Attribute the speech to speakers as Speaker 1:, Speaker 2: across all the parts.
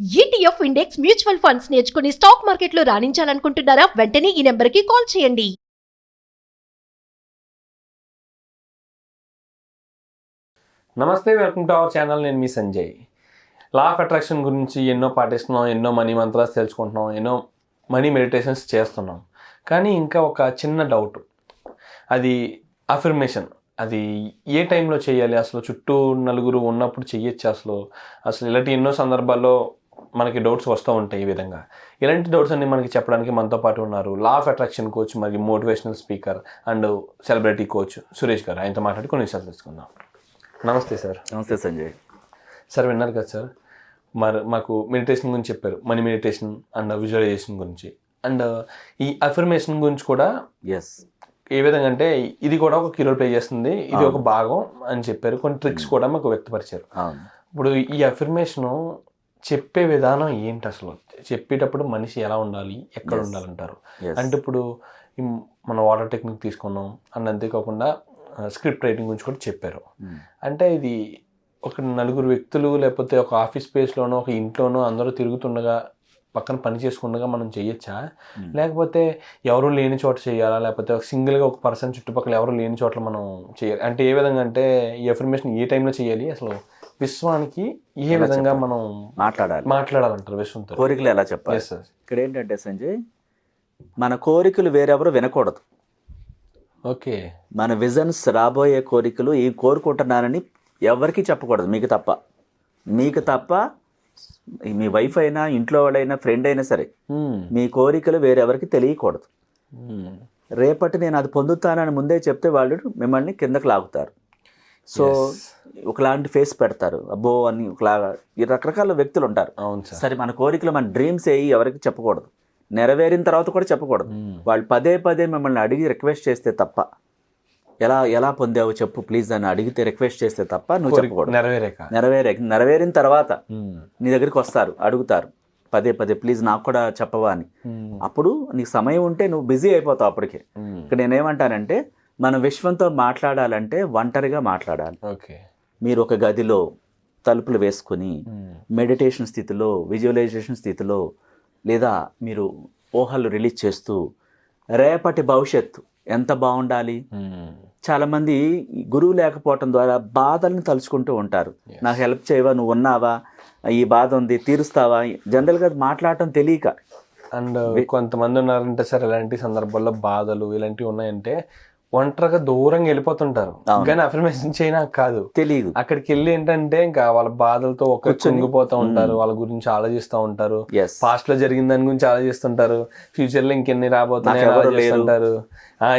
Speaker 1: ETF index mutual funds నేర్చుకుని stock మార్కెట్లో రాణించాలనుకుంటున్నారా? వెంటనే ఈ నెంబర్కి కాల్ చేయండి.
Speaker 2: నమస్తే, వెల్కమ్ టు అవర్ ఛానల్. నేను మీ సంజయ్. లా ఆఫ్ అట్రాక్షన్ గురించి ఎన్నో పాటిస్తున్నాం, ఎన్నో మనీ మంత్రాలు తెలుసుకుంటున్నాం, ఎన్నో మనీ మెడిటేషన్స్ చేస్తున్నాం. కానీ ఇంకా ఒక చిన్న డౌట్, అది అఫర్మేషన్. అది ఏ టైంలో చేయాలి? అసలు చుట్టూ నలుగురు ఉన్నప్పుడు చెయ్యొచ్చు? అసలు ఇలాంటి ఎన్నో సందర్భాల్లో మనకి డౌట్స్ వస్తూ ఉంటాయి. ఈ విధంగా ఇలాంటి డౌట్స్ అన్ని మనకి చెప్పడానికి మనతో పాటు ఉన్నారు లా ఆఫ్ అట్రాక్షన్ కోచ్ మరియు motivational speaker and celebrity coach Suresh గారు. ఆయనతో మాట్లాడి కొన్ని విషయాలు తెలుసుకుందాం. నమస్తే సార్.
Speaker 3: నమస్తే సంజయ్.
Speaker 2: సార్, విన్నారు కదా సార్, మాకు మెడిటేషన్ గురించి చెప్పారు, మనీ మెడిటేషన్ అండ్ విజువలైజేషన్ గురించి, అండ్ ఈ అఫర్మేషన్ గురించి కూడా.
Speaker 3: ఎస్,
Speaker 2: ఏ విధంగా అంటే ఇది కూడా ఒక కీ రోల్ ప్లే చేస్తుంది, ఇది ఒక భాగం అని చెప్పారు. కొన్ని ట్రిక్స్ కూడా మాకు వ్యక్తపరిచారు. ఇప్పుడు ఈ అఫర్మేషను చెప్పే విధానం ఏంటి? అసలు చెప్పేటప్పుడు మనిషి ఎలా ఉండాలి, ఎక్కడ ఉండాలంటారు? అంటే ఇప్పుడు మన వాటర్ టెక్నిక్ తీసుకున్నాం అండ్ అంతేకాకుండా స్క్రిప్ట్ రైటింగ్ గురించి కూడా చెప్పారు. అంటే ఇది ఒక నలుగురు వ్యక్తులు లేకపోతే ఒక ఆఫీస్ స్పేస్లోనో ఒక ఇంట్లోనో అందరూ తిరుగుతుండగా పక్కన పని చేసుకుండగా మనం చేయొచ్చా? లేకపోతే ఎవరు లేని చోట చేయాలా? లేకపోతే ఒక సింగిల్గా ఒక పర్సన్ చుట్టుపక్కల ఎవరు లేని చోట్ల మనం చేయాలి? అంటే ఏ విధంగా, అంటే ఈ అఫర్మేషన్ ఏ టైంలో చేయాలి? అసలు విశ్వానికి ఏ విధంగా మనం మాట్లాడాలంటారు విశ్వంతో?
Speaker 3: కోరికలు ఎలా చెప్పాలి? ఇక్కడ ఏంటంటే సంజయ్, మన కోరికలు వేరెవరు వినకూడదు.
Speaker 2: ఓకే,
Speaker 3: మన విజన్స్, రాబోయే కోరికలు ఈ కోరుకుంటున్నానని ఎవరికి చెప్పకూడదు, మీకు తప్ప మీ వైఫ్ అయినా, ఇంట్లో వాళ్ళైనా, ఫ్రెండ్ అయినా సరే, మీ కోరికలు వేరెవరికి తెలియకూడదు. రేపటి నేను అది పొందుతానని ముందే చెప్తే వాళ్ళు మిమ్మల్ని కిందకి లాగుతారు. సో ఒకలాంటి ఫేస్ పెడతారు, అబ్బో అని ఒకలాగా. ఈ రకరకాల వ్యక్తులు ఉంటారు. సరే, మన కోరికలు, మన డ్రీమ్స్ ఎవరికి చెప్పకూడదు, నెరవేరిన తర్వాత కూడా చెప్పకూడదు. వాళ్ళు పదే పదే మిమ్మల్ని అడిగి రిక్వెస్ట్ చేస్తే తప్ప, ఎలా పొందావు చెప్పు ప్లీజ్ అని అడిగితే, రిక్వెస్ట్ చేస్తే తప్ప నువ్వు చెప్పకూడదు. నెరవేరిన తర్వాత నీ దగ్గరికి వస్తారు, అడుగుతారు పదే పదే, ప్లీజ్ నాకు కూడా చెప్పవా అని. అప్పుడు నీకు సమయం ఉంటే నువ్వు బిజీ అయిపోతావు అప్పటికే. ఇక్కడ నేనేమంటానంటే, మన విశ్వంతో మాట్లాడాలంటే ఒంటరిగా మాట్లాడాలి. మీరు ఒక గదిలో తలుపులు వేసుకుని మెడిటేషన్ స్థితిలో, విజువలైజేషన్ స్థితిలో, లేదా మీరు ఊహలు రిలీజ్ చేస్తూ రేపటి భవిష్యత్తు ఎంత బాగుండాలి. చాలామంది గురువు లేకపోవటం ద్వారా బాధల్ని తలుచుకుంటూ ఉంటారు. నాకు హెల్ప్ చేయవా, నువ్వు ఉన్నావా, ఈ బాధ ఉంది తీరుస్తావా, జనరల్గా మాట్లాడటం తెలియక.
Speaker 2: అండ్ కొంతమంది ఉన్నారంటే సార్, ఇలాంటి సందర్భాల్లో బాధలు ఇలాంటివి ఉన్నాయంటే ఒంటరిగా దూరంగా వెళ్ళిపోతుంటారు. కానీ అఫర్మేషన్ చేయనా కాదు, తెలియదు. అక్కడికి వెళ్ళి ఏంటంటే ఇంకా వాళ్ళ బాధలతో ఒక్కరు కుంగిపోతూ ఉంటారు, వాళ్ళ గురించి ఆలోచిస్తూ ఉంటారు, పాస్ట్ లో జరిగిన దాని గురించి ఆలోచిస్తుంటారు, ఫ్యూచర్ లో ఇంకెన్ని రాబోతున్నాయి ఆలోచిస్తుంటారు.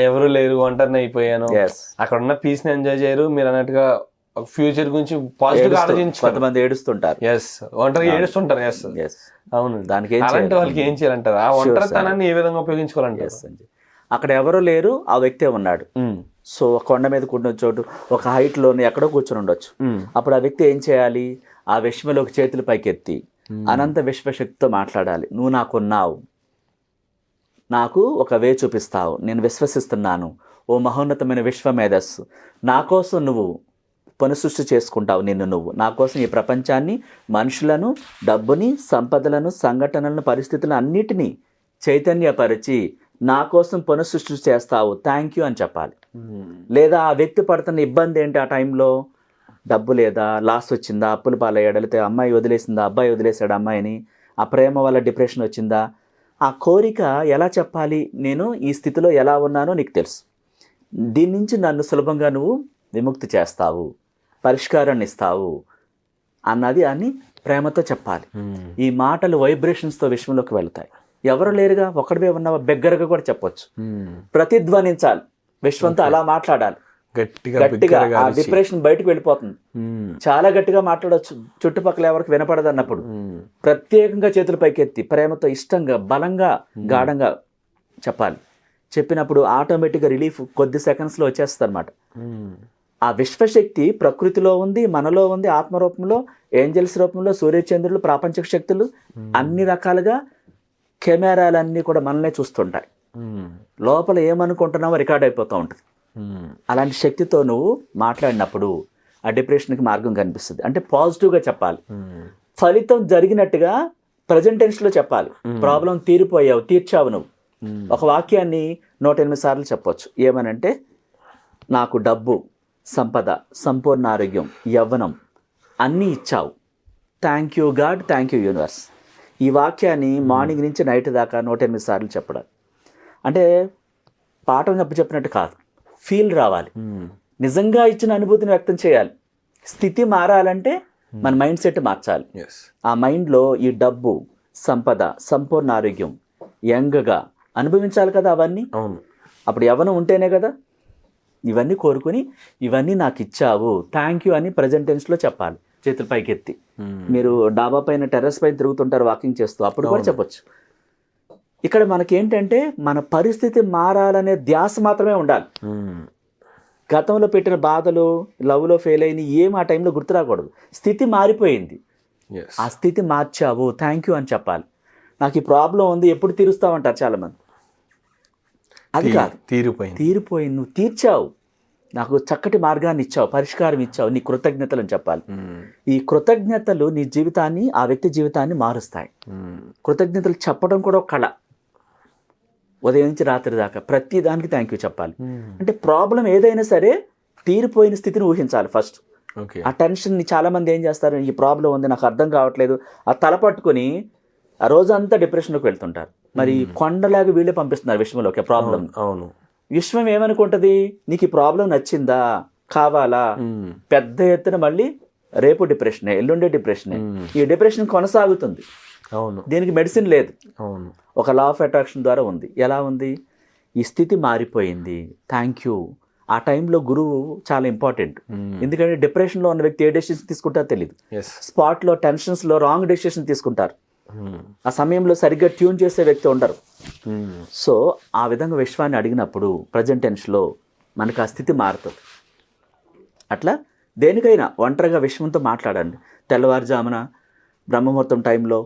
Speaker 2: ఎవరు లేరు, ఒంటరిని అయిపోయాను, అక్కడ ఉన్న పీస్ ని ఎంజాయ్ చేయరు. మీరు అన్నట్టుగా ఫ్యూచర్ గురించి పాజిటివ్ ఆలోచించి
Speaker 3: కొంతమంది ఏడుస్తుంటారు.
Speaker 2: ఒంటరిగా ఏడుస్తుంటారు. అవును, దానికి అలాంటి వాళ్ళకి ఏం చేయాలంటారు? ఆ ఒంటరితనాన్ని ఏ విధంగా ఉపయోగించుకోవాలంటారు?
Speaker 3: అక్కడ ఎవరు లేరు, ఆ వ్యక్తే ఉన్నాడు. సో కొండ మీద కూర్చున్న చోటు, ఒక హైట్ లోనే ఎక్కడో కూర్చొని ఉండొచ్చు. అప్పుడు ఆ వ్యక్తి ఏం చేయాలి? ఆ విశ్వలోకి చేతులు పైకెత్తి అనంత విశ్వశక్తితో మాట్లాడాలి. నువ్వు నాకున్నావు, నాకు ఒక వే చూపిస్తావు, నేను విశ్వసిస్తున్నాను. ఓ మహోన్నతమైన విశ్వమేధస్సు, నా కోసం నువ్వు పునఃసృష్టి చేసుకుంటావు. నువ్వు నా కోసం ఈ ప్రపంచాన్ని, మనుషులను, డబ్బుని, సంపదలను, సంఘటనలను, పరిస్థితులను అన్నిటినీ చైతన్యపరిచి నా కోసం పునఃసృష్టి చేస్తావు, థ్యాంక్ యూ అని చెప్పాలి. లేదా ఆ వ్యక్తి పడుతున్న ఇబ్బంది ఏంటి? ఆ టైంలో డబ్బు లేదా, లాస్ వచ్చిందా, అప్పుల పాలయ్యాడా, లేకపోతే అమ్మాయి వదిలేసిందా, అబ్బాయి వదిలేసాడు అమ్మాయిని, ఆ ప్రేమ వల్ల డిప్రెషన్ వచ్చిందా, ఆ కోరిక ఎలా చెప్పాలి? నేను ఈ స్థితిలో ఎలా ఉన్నానో నీకు తెలుసు, దీని నుంచి నన్ను సులభంగా నువ్వు విముక్తి చేస్తావు, పరిష్కారాన్ని ఇస్తావు అన్నది అని ప్రేమతో చెప్పాలి. ఈ మాటలు వైబ్రేషన్స్తో విశ్వంలోకి వెళ్తాయి. ఎవరు లేరుగా, ఒక్కడివే ఉన్నావా, బెగ్గరగా కూడా చెప్పొచ్చు. ప్రతిధ్వనించాలి, విశ్వంతో అలా మాట్లాడాలి గట్టిగా. ఆ డిప్రెషన్ బయటకు వెళ్ళిపోతుంది. చాలా గట్టిగా మాట్లాడవచ్చు, చుట్టుపక్కల ఎవరికి వినపడదు అన్నప్పుడు ప్రత్యేకంగా చేతులు పైకెత్తి ప్రేమతో, ఇష్టంగా, బలంగా, గాఢంగా చెప్పాలి. చెప్పినప్పుడు ఆటోమేటిక్గా రిలీఫ్ కొద్ది సెకండ్స్లో వచ్చేస్తుంది అనమాట. ఆ విశ్వశక్తి ప్రకృతిలో ఉంది, మనలో ఉంది, ఆత్మరూపంలో, ఏంజల్స్ రూపంలో, సూర్యచంద్రులు, ప్రాపంచిక శక్తులు, అన్ని రకాలుగా కెమెరాలన్నీ కూడా మనల్నే చూస్తుంటాయి. లోపల ఏమనుకుంటున్నావో రికార్డ్ అయిపోతూ ఉంటుంది. అలాంటి శక్తితో నువ్వు మాట్లాడినప్పుడు ఆ డిప్రెషన్కి మార్గం కనిపిస్తుంది. అంటే పాజిటివ్గా చెప్పాలి. ఫలితం జరిగినట్టుగా ప్రజెంట్ టెన్స్లో చెప్పాలి. ప్రాబ్లం తీరిపోయావు, తీర్చావు నువ్వు. ఒక వాక్యాన్ని 108 సార్లు చెప్పొచ్చు. ఏమనంటే, నాకు డబ్బు, సంపద, సంపూర్ణ ఆరోగ్యం, యవ్వనం అన్నీ ఇచ్చావు. Thank you God, thank you universe. ఈ వాక్యాన్ని మార్నింగ్ నుంచి నైట్ దాకా 108 సార్లు చెప్పడం. అంటే పాఠం చెప్పినట్టు కాదు, ఫీల్ రావాలి, నిజంగా ఇచ్చిన అనుభూతిని వ్యక్తం చేయాలి. స్థితి మారాలంటే మన మైండ్ సెట్ మార్చాలి. ఆ మైండ్లో ఈ డబ్బు, సంపద, సంపూర్ణ ఆరోగ్యం, యంగ్గా అనుభవించాలి కదా అవన్నీ.
Speaker 2: అవును.
Speaker 3: అప్పుడు యవ్వనం ఉంటేనే కదా ఇవన్నీ కోరుకుని, ఇవన్నీ నాకు ఇచ్చావు, థ్యాంక్ యూ అని ప్రజెంట్ టెన్స్లో చెప్పాలి, చేతుల పైకి ఎత్తి. మీరు డాబా పైన, టెర్రస్ పైన తిరుగుతుంటారు వాకింగ్ చేస్తూ, అప్పుడు కూడా చెప్పొచ్చు. ఇక్కడ మనకేంటంటే మన పరిస్థితి మారాలనే ధ్యాస మాత్రమే ఉండాలి. గతంలో పెట్టిన బాధలు, లవ్లో ఫెయిల్ అయిన ఏం ఆ టైంలో గుర్తు రాకూడదు. స్థితి మారిపోయింది, ఆ స్థితి మార్చావు, థ్యాంక్ యూ అని చెప్పాలి. నాకు ఈ ప్రాబ్లం ఉంది, ఎప్పుడు తీరుస్తావంటారు చాలామంది. అది కాదు, తీరిపోయింది, నువ్వు తీర్చావు, నాకు చక్కటి మార్గాన్ని ఇచ్చావు, పరిష్కారం ఇచ్చావు, నీ కృతజ్ఞతలు అని చెప్పాలి. ఈ కృతజ్ఞతలు నీ జీవితాన్ని, ఆ వ్యక్తి జీవితాన్ని మారుస్తాయి. కృతజ్ఞతలు చెప్పడం కూడా ఒక కళ. ఉదయం నుంచి రాత్రి దాకా ప్రతి దానికి థ్యాంక్ యూ చెప్పాలి. అంటే ప్రాబ్లం ఏదైనా సరే తీరిపోయిన స్థితిని ఊహించాలి ఫస్ట్. ఆ టెన్షన్ని చాలామంది ఏం చేస్తారు, ఈ ప్రాబ్లం ఉంది నాకు అర్థం కావట్లేదు, ఆ తల పట్టుకుని ఆ రోజంతా డిప్రెషన్లోకి వెళ్తుంటారు. మరి కొండలాగా వీళ్ళే పంపిస్తున్నారు విశ్వంలోకి ప్రాబ్లం.
Speaker 2: అవును.
Speaker 3: విశ్వం ఏమనుకుంటుంది, నీకు ఈ ప్రాబ్లం నచ్చిందా, కావాలా, పెద్ద ఎత్తున మళ్ళీ రేపు డిప్రెషనే, ఎల్లుండే డిప్రెషనే. ఈ డిప్రెషన్ కొనసాగుతుంది.
Speaker 2: అవును.
Speaker 3: దీనికి మెడిసిన్ లేదు.
Speaker 2: అవును.
Speaker 3: ఒక లా ఆఫ్ అట్రాక్షన్ ద్వారా ఉంది. ఎలా ఉంది, ఈ స్థితి మారిపోయింది, థ్యాంక్ యూ. ఆ టైంలో గురువు చాలా ఇంపార్టెంట్. ఎందుకంటే డిప్రెషన్లో ఉన్న వ్యక్తి ఏ డెసిషన్ తీసుకుంటారో తెలియదు. స్పాట్లో టెన్షన్స్లో రాంగ్ డెసిషన్ తీసుకుంటారు. ఆ సమయంలో సరిగ్గా ట్యూన్ చేసే వ్యక్తి ఉండరు. సో ఆ విధంగా విశ్వాన్ని అడిగినప్పుడు ప్రజెంట్ టెన్స్లో మనకు ఆ స్థితి మారుతుంది. అట్లా దేనికైనా ఒంటరిగా విశ్వంతో మాట్లాడండి. తెల్లవారుజామున బ్రహ్మముహూర్తం టైంలో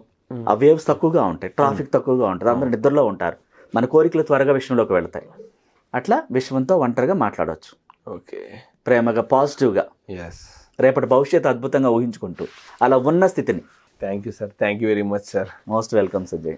Speaker 3: ఆ వేవ్స్ తక్కువగా ఉంటాయి, ట్రాఫిక్ తక్కువగా ఉంటుంది, అందరూ నిద్రలో ఉంటారు, మన కోరికలు త్వరగా విశ్వంలోకి వెళతాయి. అట్లా విశ్వంతో ఒంటరిగా మాట్లాడవచ్చు.
Speaker 2: ఓకే.
Speaker 3: ప్రేమగా, పాజిటివ్గా, రేపటి భవిష్యత్తు అద్భుతంగా ఊహించుకుంటూ అలా ఉన్న స్థితిని.
Speaker 2: Thank you sir, thank you very much sir.
Speaker 3: Most welcome Sanjay.